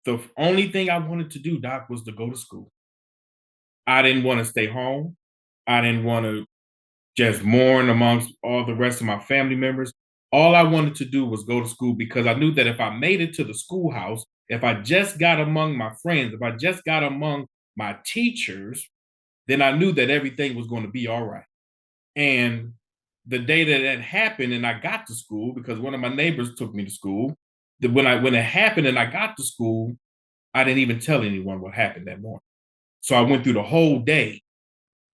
S2: the only thing I wanted to do, Doc, was to go to school. I didn't want to stay home. I didn't want to just mourn amongst all the rest of my family members. All I wanted to do was go to school because I knew that if I made it to the schoolhouse, if I just got among my friends, if I just got among my teachers, then I knew that everything was going to be all right. And the day that that happened and I got to school, because one of my neighbors took me to school, when it happened and I got to school, I didn't even tell anyone what happened that morning. So I went through the whole day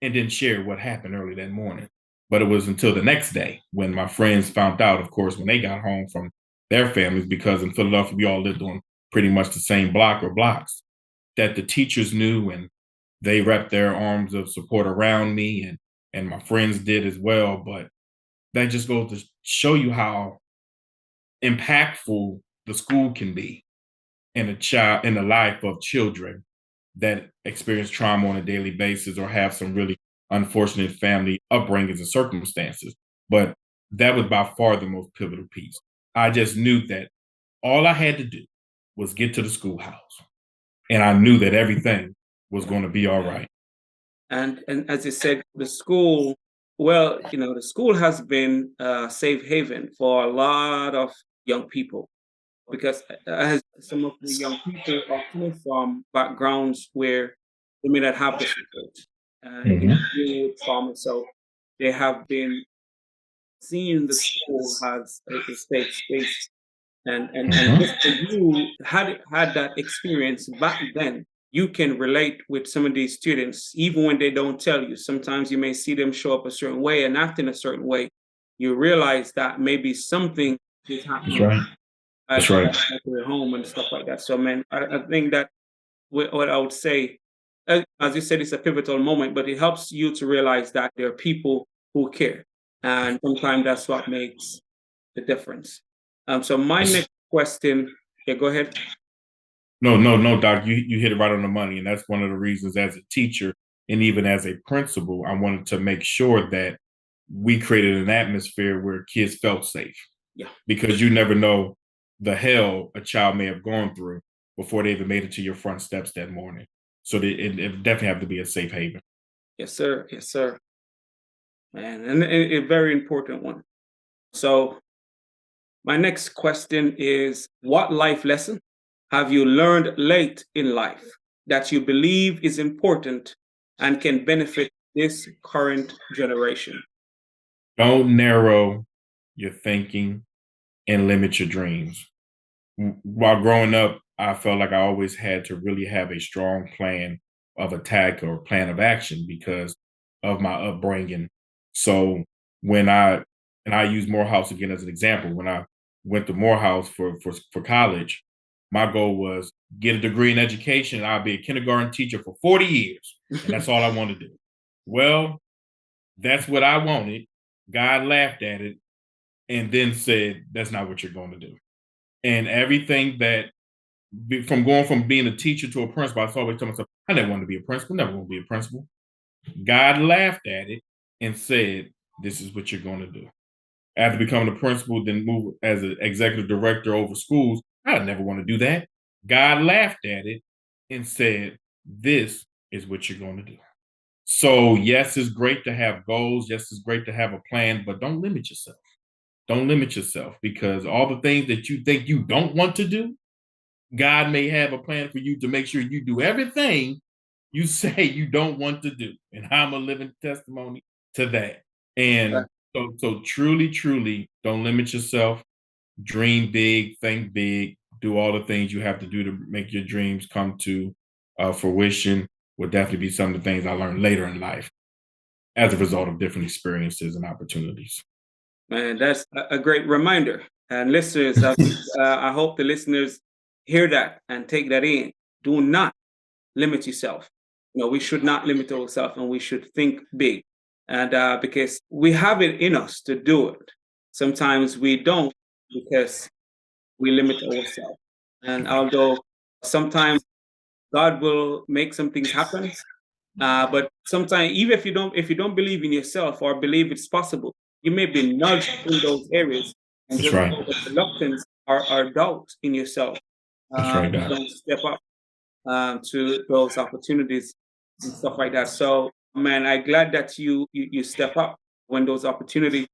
S2: and didn't share what happened early that morning. But it was until the next day when my friends found out, of course, when they got home from their families, because in Philadelphia, we all lived on pretty much the same block or blocks, that the teachers knew and they wrapped their arms of support around me and my friends did as well. But that just goes to show you how impactful the school can be in a child in the life of children that experience trauma on a daily basis or have some really unfortunate family upbringings and circumstances. But that was by far the most pivotal piece. I just knew that all I had to do was get to the schoolhouse, and I knew that everything was going to be all right.
S1: And as you said, the school, well, the school has been a safe haven for a lot of young people because as some of the young people are coming from backgrounds where they may not have the support,
S2: Mhm.
S1: dealing with trauma, so they have been seeing the school as a safe space. And
S2: Mhm.
S1: just for you had that experience back then, you can relate with some of these students, even when they don't tell you. Sometimes you may see them show up a certain way and act in a certain way. You realize that maybe something is
S2: That's
S1: happening
S2: right. That's right.
S1: at their home and stuff like that. So, man, I think that what I would say, as you said, it's a pivotal moment, but it helps you to realize that there are people who care, and sometimes that's what makes the difference. So my
S2: That's
S1: next question, yeah, go ahead.
S2: No, no, no, Doc. You hit it right on the money, and that's one of the reasons. As a teacher, and even as a principal, I wanted to make sure that we created an atmosphere where kids felt safe,
S1: Yeah,
S2: because you never know the hell a child may have gone through before they even made it to your front steps that morning. So it definitely have to be a safe haven.
S1: yes, sir, yes, sir, man, and a very important one. So my next question is, what life lesson have you learned late in life that you believe is important and can benefit this current generation?
S2: Don't narrow your thinking and limit your dreams. While growing up, I felt like I always had to really have a strong plan of attack or plan of action because of my upbringing. So when I use Morehouse again as an example, when I went to Morehouse for college, my goal was get a degree in education. I'll be a kindergarten teacher for 40 years, and that's all I want to do. Well, that's what I wanted. God laughed at it and then said, "That's not what you're going to do." And everything that from going from being a teacher to a principal, I always tell myself, I never want to be a principal, never want to be a principal. God laughed at it and said, "This is what you're going to do." After becoming a principal, then move as an executive director over schools, I never want to do that. God laughed at it and said, "This is what you're going to do." So, yes, it's great to have goals. Yes, it's great to have a plan, but don't limit yourself. Don't limit yourself because all the things that you think you don't want to do, God may have a plan for you to make sure you do everything you say you don't want to do. And I'm a living testimony to that.
S1: Uh,
S2: And so truly, truly don't limit yourself. Dream big, think big, do all the things you have to do to make your dreams come to fruition. Will definitely be some of the things I learned later in life as a result of different experiences and opportunities.
S1: Man, that's a great reminder. And listeners, I hope the listeners hear that and take that in. Do not limit yourself. We should not limit ourselves and we should think big. And because we have it in us to do it. Sometimes we don't because we limit ourselves. And although Sometimes God will make some things happen. But sometimes, even if you don't believe in yourself or believe it's possible, you may be nudged in those areas, and
S2: That's
S1: just
S2: right.
S1: out of reluctance or doubt in yourself,
S2: That's right,
S1: you
S2: Doc.
S1: don't step up to those opportunities and stuff like that. So, man, I'm glad that you step up when those opportunities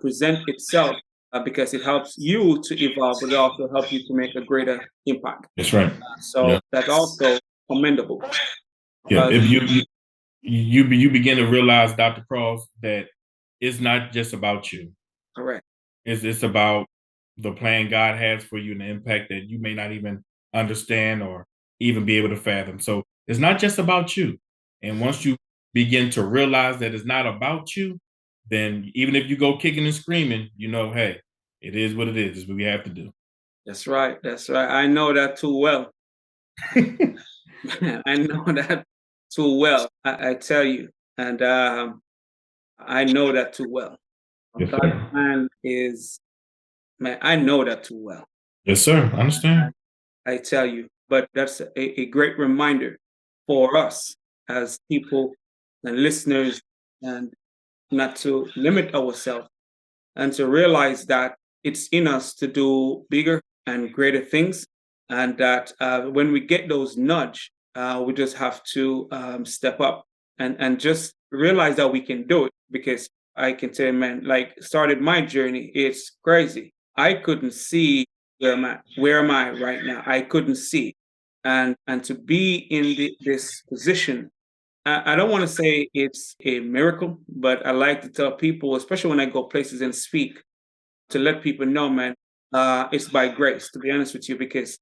S1: present itself, because it helps you to evolve, but it also helps you to make a greater impact.
S2: That's right.
S1: So
S2: Yeah.
S1: that's also commendable.
S2: Yeah.
S1: Because
S2: If you begin to realize, Dr. Cross, that it's not just about you.
S1: correct.
S2: It's about the plan God has for you and the impact that you may not even understand or even be able to fathom. So it's not just about you. And once you begin to realize that it's not about you, then even if you go kicking and screaming, hey, it is what it is. It's what we have to do.
S1: That's right. That's right. I know that too well. I know that too well. I tell you, and I know that too well.
S2: Yes,
S1: God's
S2: sir.
S1: plan is, man. I know that too well.
S2: Yes, sir. I understand.
S1: I tell you, but that's a great reminder for us as people and listeners, and not to limit ourselves, and to realize that it's in us to do bigger and greater things, and that when we get those nudge, we just have to step up and just realize that we can do it. Because I can tell you, man, like, started my journey, it's crazy. I couldn't see where am I right now. I couldn't see, and to be in this position, I don't want to say it's a miracle, but I like to tell people, especially when I go places and speak, to let people know, man, it's by grace, to be honest with you, because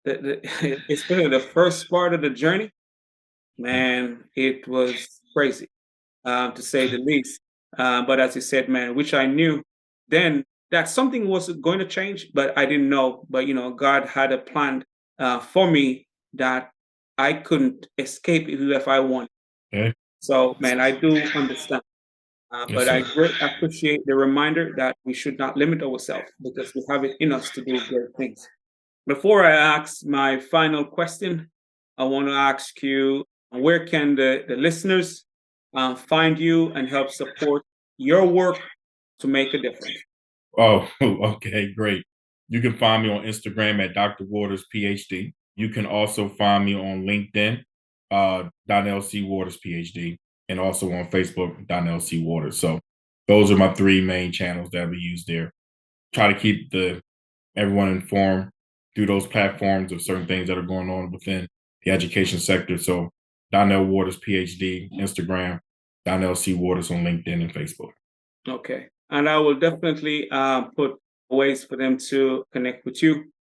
S1: especially the first part of the journey, man, it was crazy, to say the least. But as you said, man, which I knew then that something was going to change, but I didn't know. But God had a plan for me that I couldn't escape even if I wanted.
S2: Okay.
S1: So, man, I do understand.
S2: Yes,
S1: But I
S2: sir.
S1: great appreciate the reminder that we should not limit ourselves, because we have it in us to do great things. Before I ask my final question, I want to ask you, where can the listeners find you and help support your work to make a difference?
S2: Oh, okay, great. You can find me on Instagram at Dr. Waters, PhD. You can also find me on LinkedIn, Dionel C. Waters, PhD, and also on Facebook, Dionel C. Waters. So those are my three main channels that we use there. Try to keep everyone informed through those platforms of certain things that are going on within the education sector. So Dionel Waters, PhD, Instagram, Dionel C. Waters on LinkedIn and Facebook.
S1: Okay. And I will definitely put ways for them to connect with you,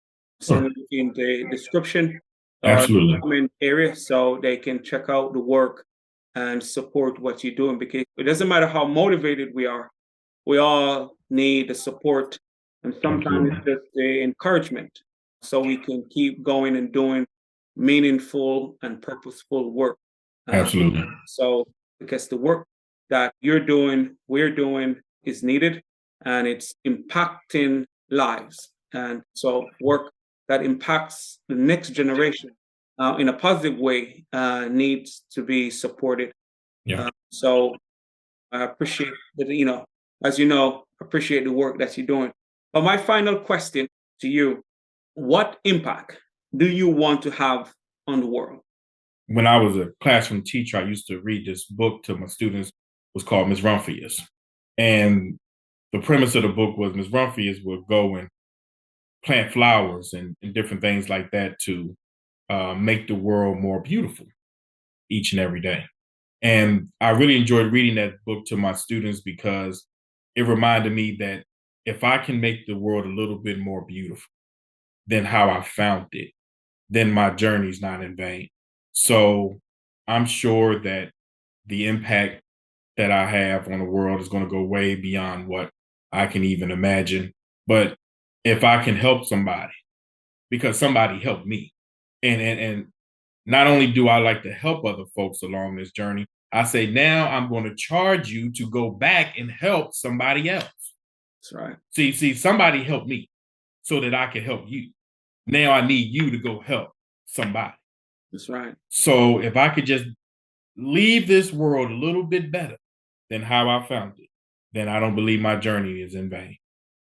S2: Sure.
S1: send it in the description or
S2: Absolutely.
S1: comment area, so they can check out the work and support what you're doing. Because it doesn't matter how motivated we are, we all need the support, and sometimes
S2: Absolutely.
S1: it's just the encouragement, so we can keep going and doing meaningful and purposeful work. Uh,
S2: Absolutely.
S1: so, because the work that we're doing is needed, and it's impacting lives. And so, work that impacts the next generation in a positive way needs to be supported.
S2: Yeah.
S1: So, I appreciate that, as you know, appreciate the work that you're doing. But my final question to you: what impact do you want to have on the world?
S2: When I was a classroom teacher, I used to read this book to my students. It was called Miss Rumphius. And the premise of the book was Miss Rumphius would go and plant flowers and different things like that to make the world more beautiful each and every day. And I really enjoyed reading that book to my students because it reminded me that if I can make the world a little bit more beautiful than how I found it, then my journey's not in vain. So I'm sure that the impact that I have on the world is going to go way beyond what I can even imagine. But if I can help somebody, because somebody helped me, and not only do I like to help other folks along this journey, I say now I'm going to charge you to go back and help somebody else.
S1: That's right.
S2: See, somebody helped me so that I can help you. Now I need you to go help. somebody.
S1: That's right.
S2: So if I could just leave this world a little bit better than how I found it, then I don't believe my journey is in vain.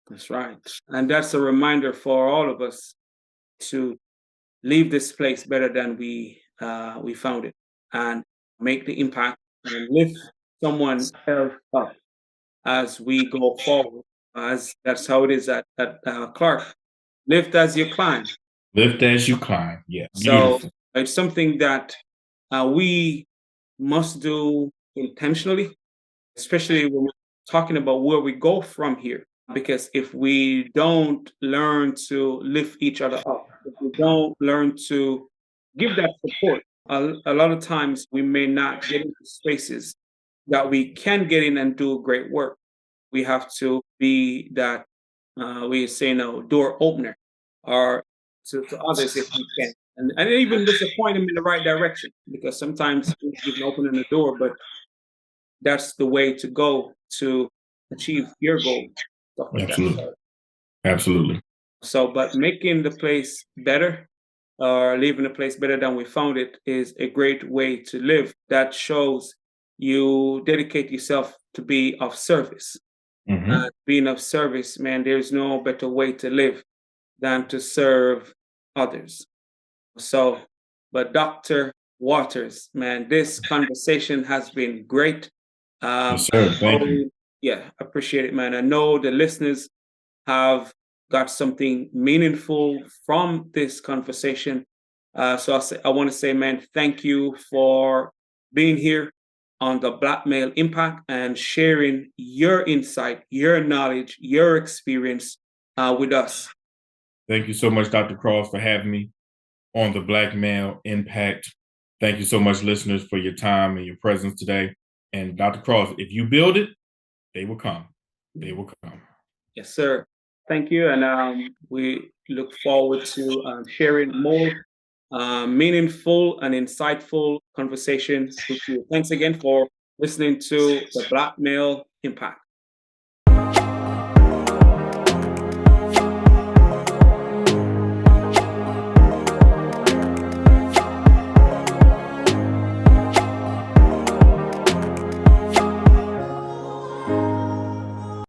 S1: That's right. And that's a reminder for all of us to leave this place better than we found it, and make the impact and lift someone else up as we go forward. As that's how it is at Clark. Lift as you climb.
S2: Lift as you climb. Yeah,
S1: So
S2: beautiful.
S1: it's something that we must do intentionally, especially when we're talking about where we go from here. Because if we don't learn to lift each other up, if we don't learn to give that support, a lot of times we may not get into spaces that we can get in and do great work. We have to be that we say no door opener, or to others if we can, and even just to point them in the right direction. Because sometimes you can open the door, but that's the way to go to achieve your goal, stuff like that.
S2: Absolutely. Absolutely.
S1: So, but making the place better or leaving the place better than we found it is a great way to live. That shows you dedicate yourself to be of service.
S2: Hmm.
S1: Being of service, man, there's no better way to live than to serve others. So, but Dr. Waters, man, this conversation has been great.
S2: Yes,
S1: I
S2: sir. Thank you.
S1: know, yeah, appreciate it, man. I know the listeners have got something meaningful from this conversation. I want to say, man, thank you for being here on the Black Male Impact and sharing your insight, your knowledge, your experience with us.
S2: Thank you so much, Dr. Cross, for having me on the Black Male Impact. Thank you so much, listeners, for your time and your presence today. And Dr. Cross, if you build it, they will come. They will come.
S1: Yes, sir. Thank you. And we look forward to sharing more meaningful and insightful conversations with you. Thanks again for listening to the Black Male Impact.